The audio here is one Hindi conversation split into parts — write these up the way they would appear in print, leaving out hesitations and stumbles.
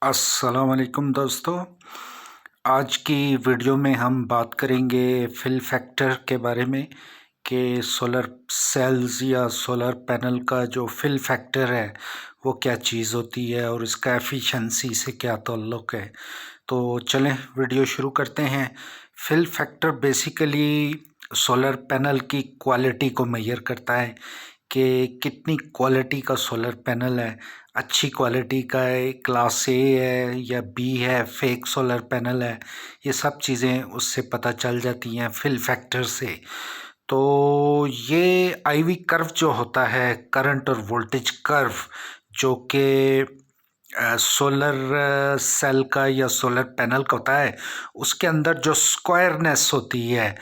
अस्सलाम वालेकुम दोस्तों। आज की वीडियो में हम बात करेंगे फिल फैक्टर के बारे में कि सोलर सेल्स या सोलर पैनल का जो फिल फैक्टर है वो क्या चीज़ होती है और इसका एफिशिएंसी से क्या ताल्लुक़ है। तो चलें वीडियो शुरू करते हैं। Fill factor basically solar panel की क्वालिटी को मेजर करता है कि कितनी क्वालिटी का सोलर पैनल है, अच्छी क्वालिटी का है, क्लास ए है या बी है, फेक सोलर पैनल है। ये सब चीज़ें उससे पता चल जाती हैं फिल फैक्टर से। तो ये आईवी कर्व जो होता है, करंट और वोल्टेज कर्व, जो कि सोलर सेल का या सोलर पैनल का होता है, उसके अंदर जो स्क्वायरनेस होती है,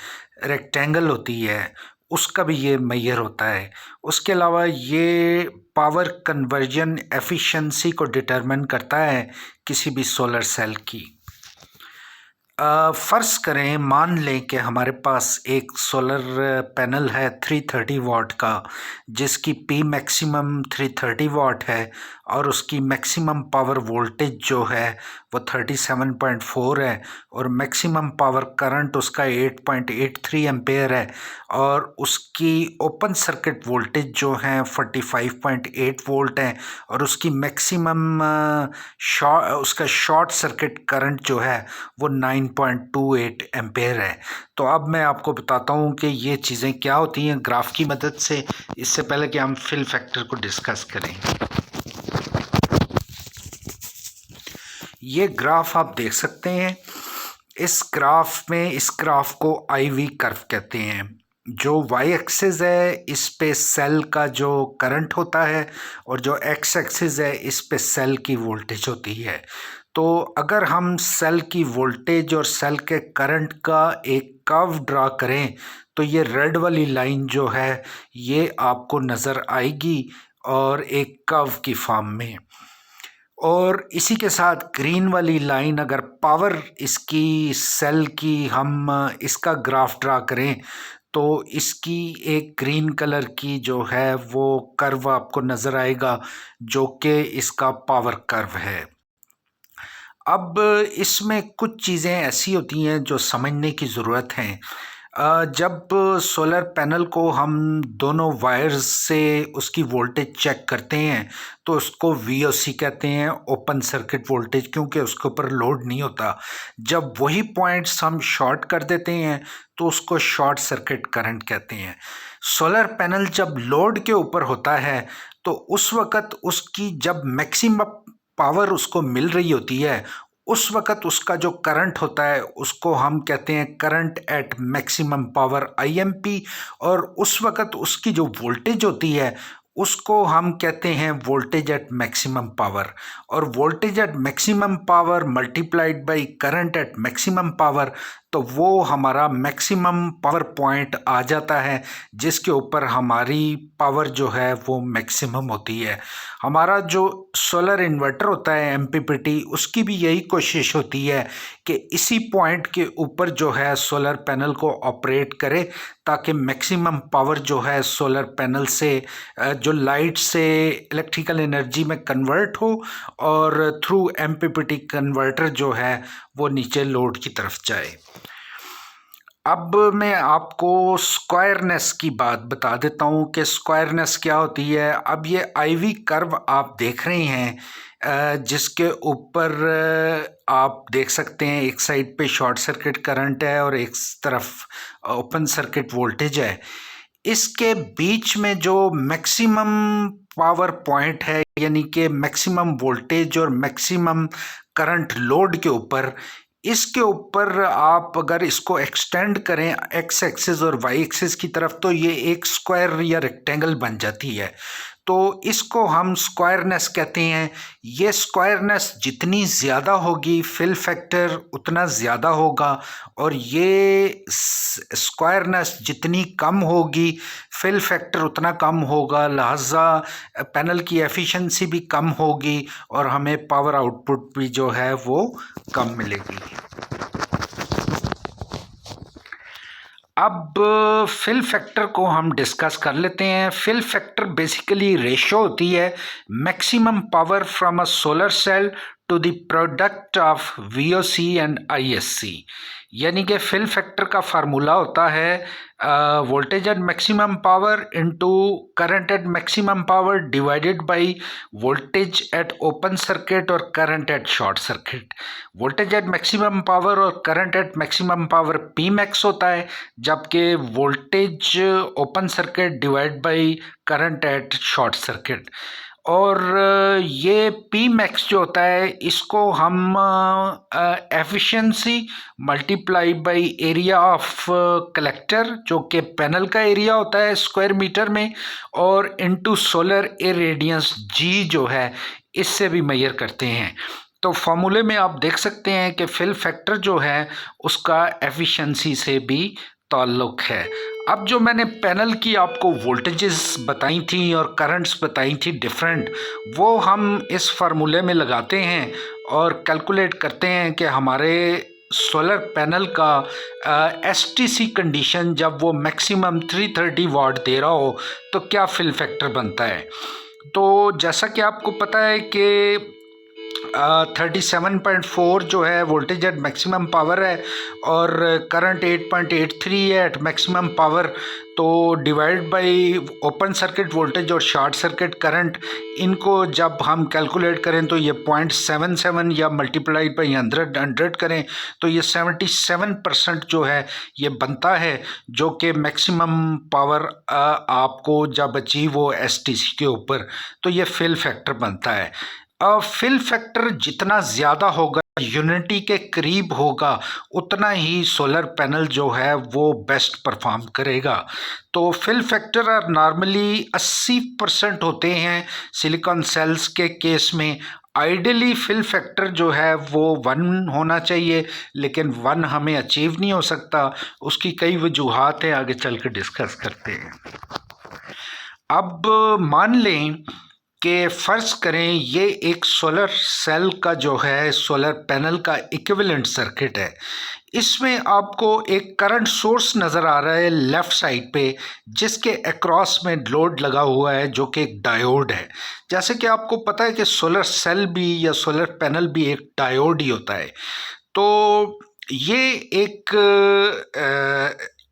रेक्टेंगल होती है, उसका भी ये मेजर होता है। उसके अलावा ये पावर कन्वर्जन एफिशिएंसी को डिटरमिन करता है किसी भी सोलर सेल की। फ़र्ज़ करें, मान लें कि हमारे पास एक सोलर पैनल है 330 वाट का, जिसकी पी मैक्सिमम 330 वाट है और उसकी मैक्सिमम पावर वोल्टेज जो है वो 37.4 है और मैक्सिमम पावर करंट उसका 8.83 एम्पेयर है और उसकी ओपन सर्किट वोल्टेज जो है 45.8 वोल्ट है और उसकी मैक्सिमम उसका शॉर्ट सर्किट करंट जो है वो 9.28 एम्पेयर है। तो अब मैं आपको बताता हूँ कि ये चीज़ें क्या होती हैं ग्राफ की मदद से, इससे पहले कि हम फिल फैक्टर को डिस्कस करें। ये ग्राफ आप देख सकते हैं। इस ग्राफ को आईवी कर्व कहते हैं। जो वाई एक्सिस है इस पे सेल का जो करंट होता है और जो एक्स एक्सिस है इस पे सेल की वोल्टेज होती है। तो अगर हम सेल की वोल्टेज और सेल के करंट का एक कर्व ड्रा करें तो ये रेड वाली लाइन जो है ये आपको नज़र आएगी और एक कर्व की फॉर्म में, और इसी के साथ ग्रीन वाली लाइन, अगर पावर इसकी सेल की हम इसका ग्राफ ड्रा करें तो इसकी एक ग्रीन कलर की जो है वो कर्व आपको नज़र आएगा जो कि इसका पावर कर्व है। अब इसमें कुछ चीज़ें ऐसी होती हैं जो समझने की ज़रूरत है। जब सोलर पैनल को हम दोनों वायर्स से उसकी वोल्टेज चेक करते हैं तो उसको वीओसी कहते हैं, ओपन सर्किट वोल्टेज, क्योंकि उसके ऊपर लोड नहीं होता। जब वही पॉइंट्स हम शॉर्ट कर देते हैं तो उसको शॉर्ट सर्किट करंट कहते हैं। सोलर पैनल जब लोड के ऊपर होता है तो उस वक़्त उसकी जब मैक्सिमम पावर उसको मिल रही होती है उस वक़्त उसका जो करंट होता है उसको हम कहते हैं current at maximum power IMP, और उस वक़्त उसकी जो वोल्टेज होती है उसको हम कहते हैं वोल्टेज एट मैक्सिमम पावर। और voltage at maximum power multiplied by current at maximum power, तो वो हमारा मैक्सिमम पावर पॉइंट आ जाता है जिसके ऊपर हमारी पावर जो है वो मैक्सिमम होती है। हमारा जो सोलर इन्वर्टर होता है एमपीपीटी, उसकी भी यही कोशिश होती है कि इसी पॉइंट के ऊपर जो है सोलर पैनल को ऑपरेट करे ताकि मैक्सिमम पावर जो है सोलर पैनल से जो लाइट से इलेक्ट्रिकल एनर्जी में कन्वर्ट हो और थ्रू एमपीपीटी कन्वर्टर जो है वो नीचे लोड की तरफ जाए। अब मैं आपको स्क्वायरनेस की बात बता देता हूँ कि स्क्वायरनेस क्या होती है। अब ये आईवी कर्व आप देख रहे हैं जिसके ऊपर आप देख सकते हैं एक साइड पे शॉर्ट सर्किट करंट है और एक तरफ ओपन सर्किट वोल्टेज है। इसके बीच में जो मैक्सिमम पावर पॉइंट है, यानी कि मैक्सिमम वोल्टेज और मैक्सिमम करंट लोड के ऊपर, इसके ऊपर आप अगर इसको एक्सटेंड करें एक्स एक्सिस और वाई एक्सिस की तरफ तो ये एक स्क्वायर या रेक्टेंगल बन जाती है। तो इसको हम स्क्वायरनेस कहते हैं। ये स्क्वायरनेस जितनी ज़्यादा होगी फिल फैक्टर उतना ज़्यादा होगा, और ये स्क्वायरनेस जितनी कम होगी फिल फैक्टर उतना कम होगा, लिहाजा पैनल की एफिशिएंसी भी कम होगी और हमें पावर आउटपुट भी जो है वो कम मिलेगी। अब फिल फैक्टर को हम डिस्कस कर लेते हैं। फिल फैक्टर बेसिकली रेशो होती है maximum power from a solar cell to the product of VOC and ISC। यानी कि फिल फैक्टर का फार्मूला होता है voltage at maximum power into current at maximum power divided by voltage at open circuit और current at short circuit. Voltage at maximum power और current at maximum power Pmax होता है, जबकि voltage open circuit divide by current at short circuit. और ये Pmax जो होता है इसको हम efficiency multiply by area of collector, जो कि पैनल का एरिया होता है स्क्वायर मीटर में, और इनटू सोलर इरेडियंस G जो है इससे भी मेजर करते हैं। तो फॉर्मूले में आप देख सकते हैं कि फिल फैक्टर जो है उसका एफिशिएंसी से भी ताल्लुक है। अब जो मैंने पैनल की आपको वोल्टेजेस बताई थी और करंट्स बताई थी डिफरेंट, वो हम इस फार्मूले में लगाते हैं और कैलकुलेट करते हैं कि हमारे सोलर पैनल का STC कंडीशन जब वो मैक्सिमम 330 वाट दे रहा हो तो क्या फिल फैक्टर बनता है। तो जैसा कि आपको पता है कि 37.4 जो है वोल्टेज एट मैक्सिमम पावर है और करंट 8.83 है एट मैक्सिमम पावर, तो divide by open circuit voltage और शॉर्ट सर्किट करंट, इनको जब हम कैलकुलेट करें तो ये 0.77 या मल्टीप्लाइड बाई 100 करें तो ये 77% जो है ये बनता है, जो कि मैक्सिमम पावर आपको जब अचीव हो STC के ऊपर तो ये फिल फैक्टर बनता है। फिल फैक्टर जितना ज़्यादा होगा, यूनिटी के करीब होगा, उतना ही सोलर पैनल जो है वो बेस्ट परफॉर्म करेगा। तो फिल फैक्टर आर नॉर्मली 80% होते हैं सिलिकॉन सेल्स के केस में। आइडियली फिल फैक्टर जो है वो 1 होना चाहिए, लेकिन 1 हमें अचीव नहीं हो सकता। उसकी कई वजूहात हैं, आगे चल के डिस्कस करते हैं। अब मान लें कि फ़र्ज़ करें ये एक सोलर सेल का जो है सोलर पैनल का इक्विवेलेंट सर्किट है। इसमें आपको एक करंट सोर्स नज़र आ रहा है लेफ़्ट साइड पे, जिसके अक्रॉस में लोड लगा हुआ है जो कि एक डायोड है। जैसे कि आपको पता है कि सोलर सेल भी या सोलर पैनल भी एक डायोड ही होता है। तो ये एक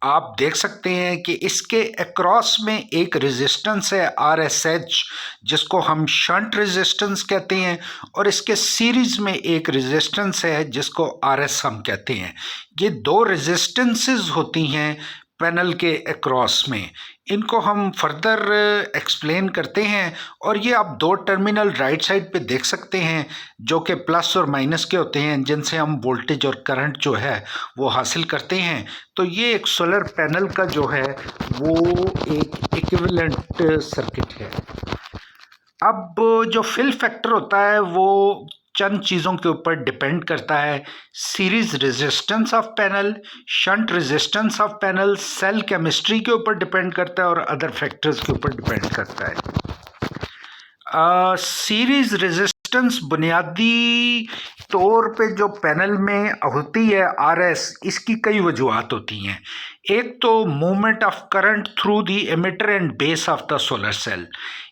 आप देख सकते हैं कि इसके अक्रॉस में एक रेजिस्टेंस है RSH, जिसको हम शंट रेजिस्टेंस कहते हैं, और इसके सीरीज में एक रेजिस्टेंस है जिसको RS हम कहते हैं। ये 2 रेजिस्टेंसेस होती हैं पैनल के अक्रॉस में। इनको हम फर्दर एक्सप्लेन करते हैं, और ये आप 2 टर्मिनल राइट साइड पे देख सकते हैं जो कि प्लस और माइनस के होते हैं, जिनसे हम वोल्टेज और करंट जो है वो हासिल करते हैं। तो ये एक सोलर पैनल का जो है वो एक इक्विवेलेंट सर्किट है। अब जो फिल फैक्टर होता है वो चंद चीज़ों के ऊपर डिपेंड करता है। Series resistance of panel, shunt resistance of panel, cell chemistry के ऊपर डिपेंड करता है और अदर फैक्टर्स के ऊपर डिपेंड करता है। सीरीज रेजिस्टेंस बुनियादी तौर पे जो पैनल में होती है RS, इसकी कई वजूहात होती हैं। एक तो movement of current through the emitter and base of the solar cell,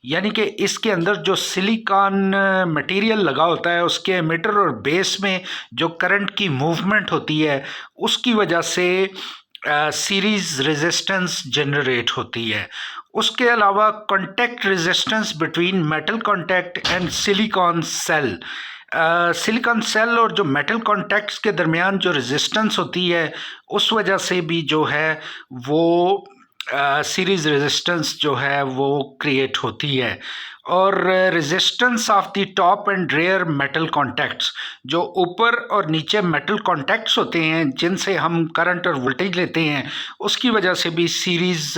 यानी कि इसके अंदर जो सिलिकॉन मटेरियल लगा होता है उसके एमिटर और बेस में जो करंट की मूवमेंट होती है उसकी वजह से सीरीज रेजिस्टेंस जनरेट होती है। उसके अलावा contact resistance between metal contact and silicon cell, silicon cell और जो मेटल कॉन्टैक्ट्स के दरमियान जो रेजिस्टेंस होती है उस वजह से भी जो है वो सीरीज रेजिस्टेंस जो है वो क्रिएट होती है। और resistance of the top and rear metal contacts, जो ऊपर और नीचे मेटल कॉन्टैक्ट्स होते हैं जिनसे हम करंट और वोल्टेज लेते हैं, उसकी वजह से भी सीरीज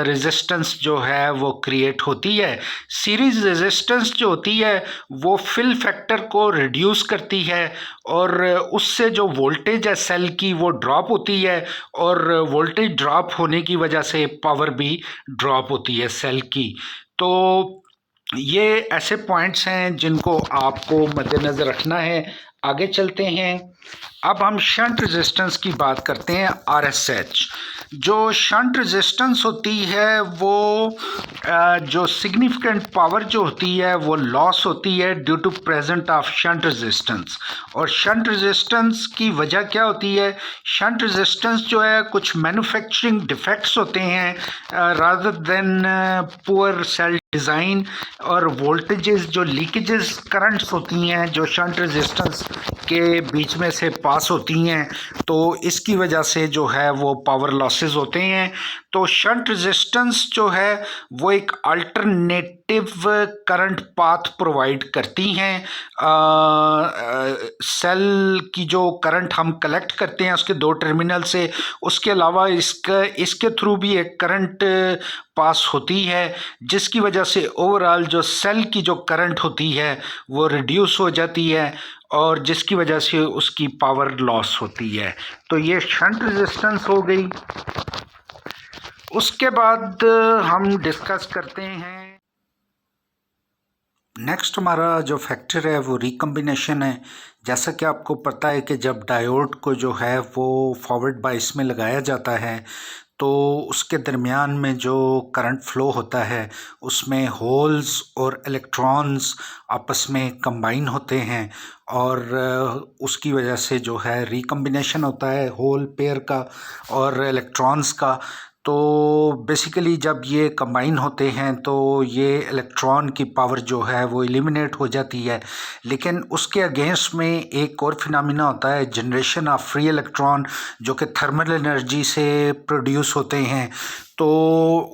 रेजिस्टेंस जो है वो क्रिएट होती है। सीरीज रेजिस्टेंस जो होती है वो फिल फैक्टर को रिड्यूस करती है और उससे जो वोल्टेज है सेल की वो ड्रॉप होती है, और वोल्टेज ड्रॉप होने की वजह से पावर भी ड्रॉप होती है सेल की। तो ये ऐसे पॉइंट्स हैं जिनको आपको मद्देनज़र रखना है। आगे चलते हैं। अब हम शंट रेजिस्टेंस की बात करते हैं RSH। जो शंट रेजिस्टेंस होती है वो जो सिग्निफिकेंट पावर जो होती है वो लॉस होती है due to present of shunt resistance. और शंट रेजिस्टेंस की वजह क्या होती है? शंट रेजिस्टेंस जो है कुछ मैन्युफैक्चरिंग डिफेक्ट्स होते हैं rather than poor cell design, और वोल्टेजेस जो लीकेजेस करंट्स होती हैं जो शंट रेजिस्टेंस के बीच में से पास होती हैं, तो इसकी वजह से जो है वो पावर लॉसेस होते हैं। तो शंट रेजिस्टेंस जो है वो एक अल्टरनेटिव करंट पाथ प्रोवाइड करती हैं। सेल की जो करंट हम कलेक्ट करते हैं उसके दो टर्मिनल से, उसके अलावा इसके थ्रू भी एक करंट पास होती है, जिसकी वजह से ओवरऑल जो सेल की जो करंट होती है वो रिड्यूस हो जाती है, और जिसकी वजह से उसकी पावर लॉस होती है। तो ये शंट रेजिस्टेंस हो गई। उसके बाद हम डिस्कस करते हैं नेक्स्ट, हमारा जो फैक्टर है वो रिकम्बिनेशन है। जैसा कि आपको पता है कि जब डायोड को जो है वो फॉरवर्ड बाइस में लगाया जाता है तो उसके दरमियान में जो करंट फ्लो होता है उसमें होल्स और इलेक्ट्रॉन्स आपस में कंबाइन होते हैं, और उसकी वजह से जो है रिकम्बिनेशन होता है होल पेयर का और इलेक्ट्रॉन्स का। तो बेसिकली जब ये कंबाइन होते हैं तो ये इलेक्ट्रॉन की पावर जो है वो एलिमिनेट हो जाती है, लेकिन उसके अगेंस्ट में एक और फिनोमेना होता है जनरेशन ऑफ फ्री इलेक्ट्रॉन, जो कि थर्मल एनर्जी से प्रोड्यूस होते हैं। तो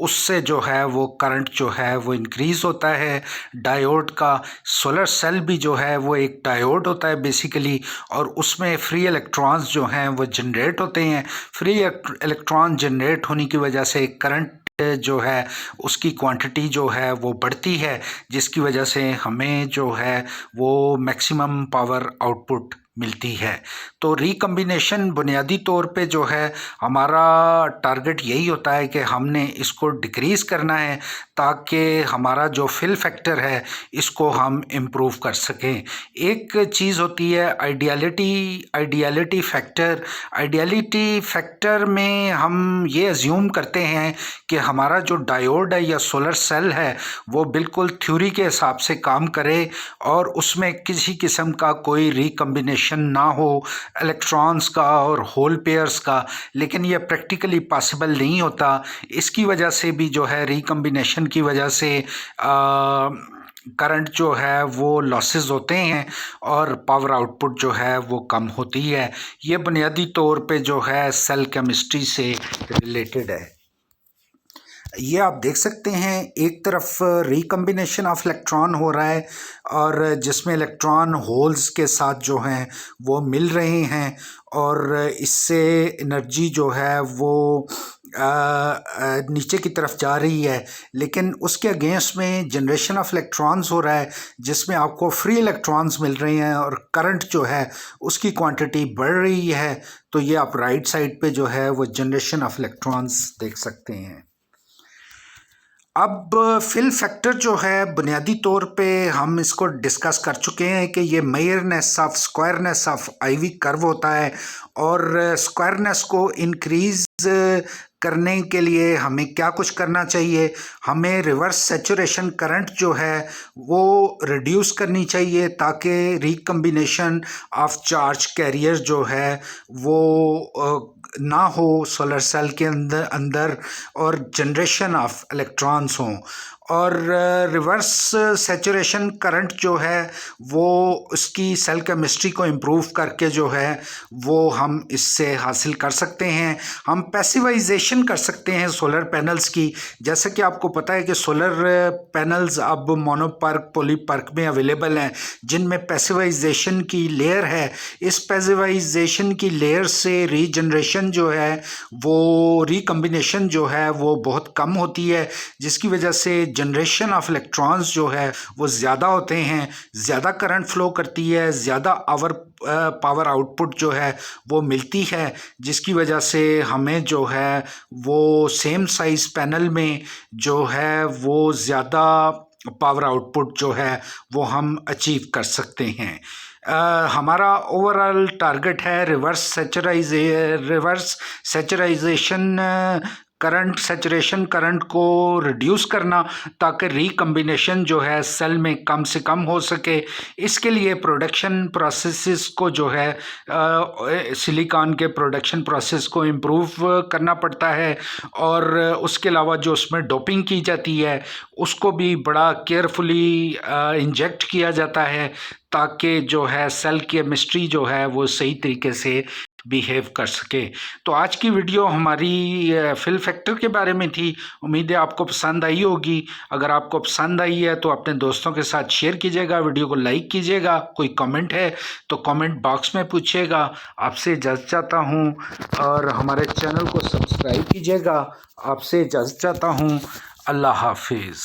उससे जो है वो करंट जो है वो इंक्रीज़ होता है डायोड का। सोलर सेल भी जो है वो एक डायोड होता है बेसिकली, और उसमें फ्री इलेक्ट्रॉन्स जो हैं वो जनरेट होते हैं। फ्री इलेक्ट्रॉन जनरेट होने की वजह से करंट जो है उसकी क्वांटिटी जो है वो बढ़ती है, जिसकी वजह से हमें जो है वो मैक्सिमम पावर आउटपुट मिलती है। तो रिकम्बिनेशन बुनियादी तौर पे जो है हमारा टारगेट यही होता है कि हमने इसको डिक्रीज़ करना है ताकि हमारा जो फिल फैक्टर है इसको हम इम्प्रूव कर सकें। एक चीज़ होती है आइडियलिटी फैक्टर। आइडियलिटी फैक्टर में हम ये अज्यूम करते हैं कि हमारा जो डायोड है या सोलर सेल है वो बिल्कुल थ्योरी के हिसाब से काम करे और उसमें किसी किस्म का कोई रिकम्बिनेशन ना हो इलेक्ट्रॉन्स का और होल पेयर्स का, लेकिन यह प्रैक्टिकली पॉसिबल नहीं होता। इसकी वजह से भी जो है रिकम्बिनेशन की वजह से करंट जो है वो लॉसेस होते हैं और पावर आउटपुट जो है वो कम होती है। ये बुनियादी तौर पे जो है सेल केमिस्ट्री से रिलेटेड है। ये आप देख सकते हैं एक तरफ रिकम्बिनेशन ऑफ इलेक्ट्रॉन हो रहा है और जिसमें इलेक्ट्रॉन होल्स के साथ जो हैं वो मिल रहे हैं, और इससे एनर्जी जो है वो नीचे की तरफ जा रही है। लेकिन उसके अगेंस्ट में जनरेशन ऑफ इलेक्ट्रॉन्स हो रहा है जिसमें आपको फ्री इलेक्ट्रॉन्स मिल रहे हैं और करंट जो है उसकी क्वांटिटी बढ़ रही है। तो ये आप राइट साइड पे जो है वो जनरेशन ऑफ इलेक्ट्रॉन्स देख सकते हैं। अब फिल फैक्टर जो है बुनियादी तौर पे हम इसको डिस्कस कर चुके हैं कि ये मेयरनेस of squareness of IV curve होता है, और स्क्वायरनेस को इंक्रीज करने के लिए हमें क्या कुछ करना चाहिए? हमें रिवर्स सैचुरेशन करंट जो है वो रिड्यूस करनी चाहिए ताकि रिकम्बिनेशन ऑफ चार्ज कैरियर जो है वो ना हो सोलर सेल के अंदर और जनरेशन ऑफ इलेक्ट्रॉन्स हों। और रिवर्स सैचुरेशन करंट जो है वो उसकी सेल केमिस्ट्री को इम्प्रूव करके जो है वो हम इससे हासिल कर सकते हैं। हम पैसिवाइजेशन कर सकते हैं सोलर पैनल्स की। जैसे कि आपको पता है कि सोलर पैनल्स अब मोनोपर्क पॉलीपर्क में अवेलेबल हैं जिनमें पैसिवाइजेशन की लेयर है। इस पैसिवाइजेशन की लेयर से रीजनरेशन जो है वो रिकम्बिनेशन जो है वो बहुत कम होती है, जिसकी वजह से जनरेशन ऑफ इलेक्ट्रॉन्स जो है वो ज़्यादा होते हैं, ज़्यादा करंट फ्लो करती है, ज़्यादा पावर आउटपुट जो है वो मिलती है, जिसकी वजह से हमें जो है वो सेम साइज़ पैनल में जो है वो ज़्यादा पावर आउटपुट जो है वो हम अचीव कर सकते हैं। हमारा ओवरऑल टारगेट है रिवर्स सेचुराइजेशन करंट, सेचुरेशन करंट को रिड्यूस करना, ताकि रिकम्बिनेशन जो है सेल में कम से कम हो सके। इसके लिए प्रोडक्शन प्रोसेसेस को जो है सिलिकॉन के प्रोडक्शन प्रोसेस को इम्प्रूव करना पड़ता है, और उसके अलावा जो उसमें डोपिंग की जाती है उसको भी बड़ा केयरफुली इंजेक्ट किया जाता है, ताकि जो है सेल केमिस्ट्री जो है वो सही तरीके से बिहेव कर सके। तो आज की वीडियो हमारी फिल फैक्टर के बारे में थी। उम्मीद है आपको पसंद आई होगी। अगर आपको पसंद आई है तो अपने दोस्तों के साथ शेयर कीजिएगा, वीडियो को लाइक कीजिएगा। कोई कमेंट है तो कमेंट बॉक्स में पूछिएगा। आपसे इजाज़त चाहता हूँ, और हमारे चैनल को सब्सक्राइब कीजिएगा। आपसे इजाज़त चाहता हूँ। अल्लाह हाफिज़।